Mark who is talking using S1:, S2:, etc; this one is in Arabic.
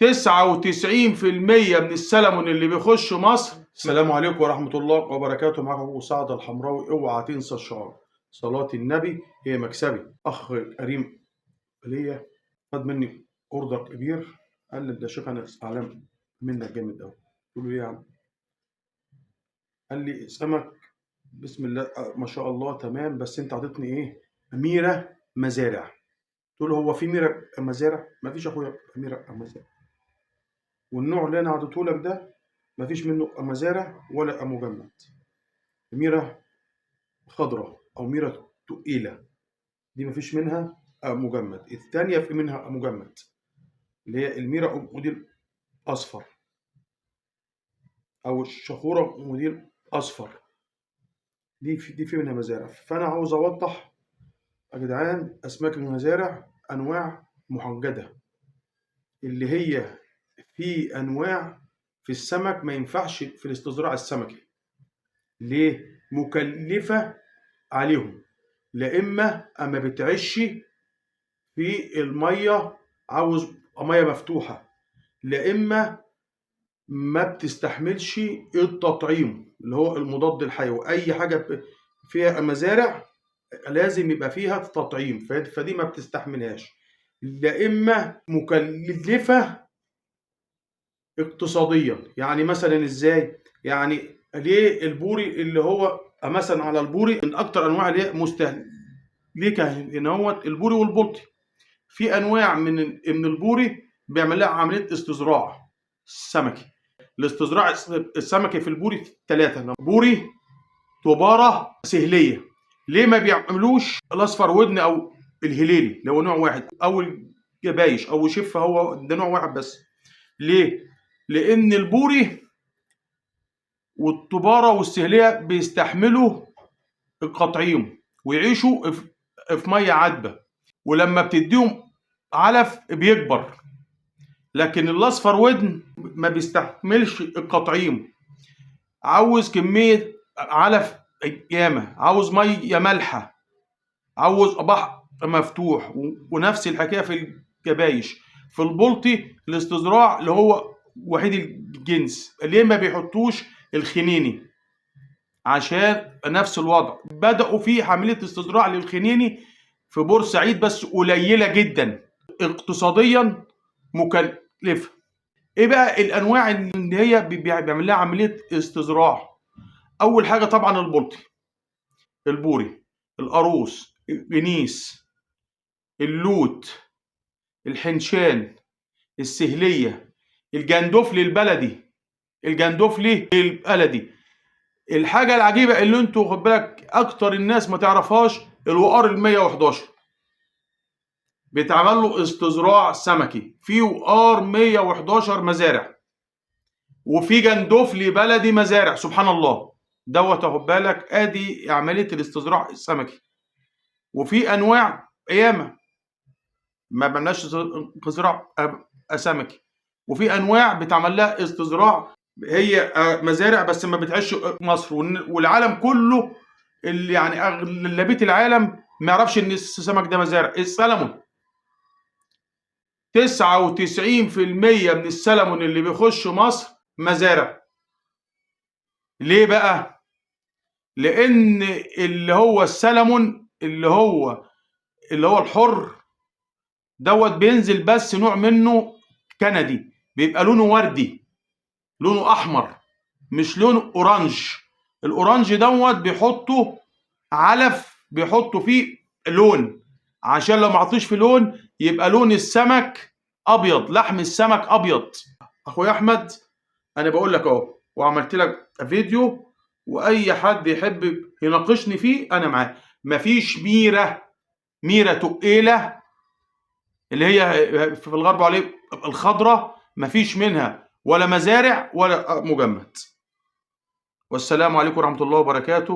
S1: 99% من السلمون اللي بيخش مصر. السلام عليكم ورحمة الله وبركاته. معكم أبو سعد الحمراوي. اوعى تنسى الشعار صلاة النبي هي مكسبي. أخ كريم ليا خد مني أوردر كبير، قال لي ده شيخ أنا زعلان منك جامد أوي. قلت له ليه يا عم؟ قال لي سمك بسم الله ما شاء الله تمام، بس أنت عطيتني إيه؟ أميرة مزارع. قلت له هو في ميرة مزارع؟ مفيش يا أخويا أميرة مزارع، والنوع اللي انا عطيته لك ده مفيش منه مزارع ولا مجمد. ميرة خضراء او ميرة تقيلة دي مفيش منها مجمد. الثانية في منها مجمد اللي هي الميرة موديل اصفر او الشخورة موديل اصفر، دي في منها مزارع. فانا عاوز اوضح يا جدعان، اسماك المزارع انواع محجدة، اللي هي في انواع في السمك ما ينفعش في الاستصدراع السمكي. ليه؟ مكلفة عليهم، لا اما بتعش في المية، عاوز مية مفتوحة، لا اما ما بتستحملش التطعيم اللي هو المضاد الحيوي. اي حاجة فيها مزارع لازم يبقى فيها تطعيم، فدي ما بتستحملهاش. لا اما مكلفة اقتصاديا. يعني مثلا ازاي؟ يعني ليه البوري اللي هو مثلا على البوري من اكتر انواع اللي هي مستهلكه ان هو البوري والبلطي. في انواع من البوري بيعمل لها عمليه استصدراع سمكي. الاستزراع السمكي في البوري ثلاثه: بوري، طباره، سهليه. ليه ما بيعملوش الاصفر ودن او الهليلي اللي هو نوع واحد، او الجبايش او شفه هو ده نوع واحد بس؟ ليه؟ لان البوري والطباره والسهليه بيستحملوا التطعيم ويعيشوا في ميه عذبه، ولما بتديهم علف بيكبر. لكن الاصفر ودن ما بيستحملش التطعيم، عاوز كميه علف ياما، عاوز ميه مالحه، عاوز بحر مفتوح. ونفس الحكايه في الجبايش. في البلطي الاستصدراع اللي هو وحيد الجنس، ليه ما بيحطوش الخنيني؟ عشان نفس الوضع. بدأوا في حملة استصدراع للخنيني في بورسعيد بس قليلة جدا، اقتصاديا مكلفة. ايه بقى الانواع اللي هي بيعمل لها عملية استصدراع؟ اول حاجة طبعا البلطي، البوري، القاروص، الجنيس، اللوت، الحنشان، السهلية، الجندفلي البلدي. الجندفلي البلدي. الحاجة العجيبة اللي انتوا خد بالك اكتر الناس ما تعرفهاش، الوقار ال 111 بيتعمل له استصدراع سمكي. في وقار 111 مزارع، وفي جندفلي بلدي مزارع. سبحان الله دوت خد بالك، ادي عملية الاستصدراع السمكي. وفي انواع ياما ما بناش استصدراع سمكي، وفي انواع بتعمل لها استصدراع هي مزارع بس ما بتعيش مصر. والعالم كله اللي يعني اغلبيه العالم ما يعرفش ان السمك ده مزارع. السلمون 99% من السلمون اللي بيخش مصر مزارع. ليه بقى؟ لان اللي هو السلمون اللي هو الحر دوت بينزل بس نوع منه كندي، بيبقى لونه وردي، لونه احمر، مش لونه اورانج. الاورانج دوت بيحطوا علف، بيحطوا فيه لون عشان لو ما عطيش فيه لون يبقى لون السمك ابيض، لحم السمك ابيض. اخويا احمد انا بقول لك اهو، وعملت لك فيديو، واي حد يحب يناقشني فيه انا معاه. مفيش ميره تقيله اللي هي في الغرب عليه الخضراء، مفيش منها ولا مزارع ولا مجمد. والسلام عليكم ورحمة الله وبركاته.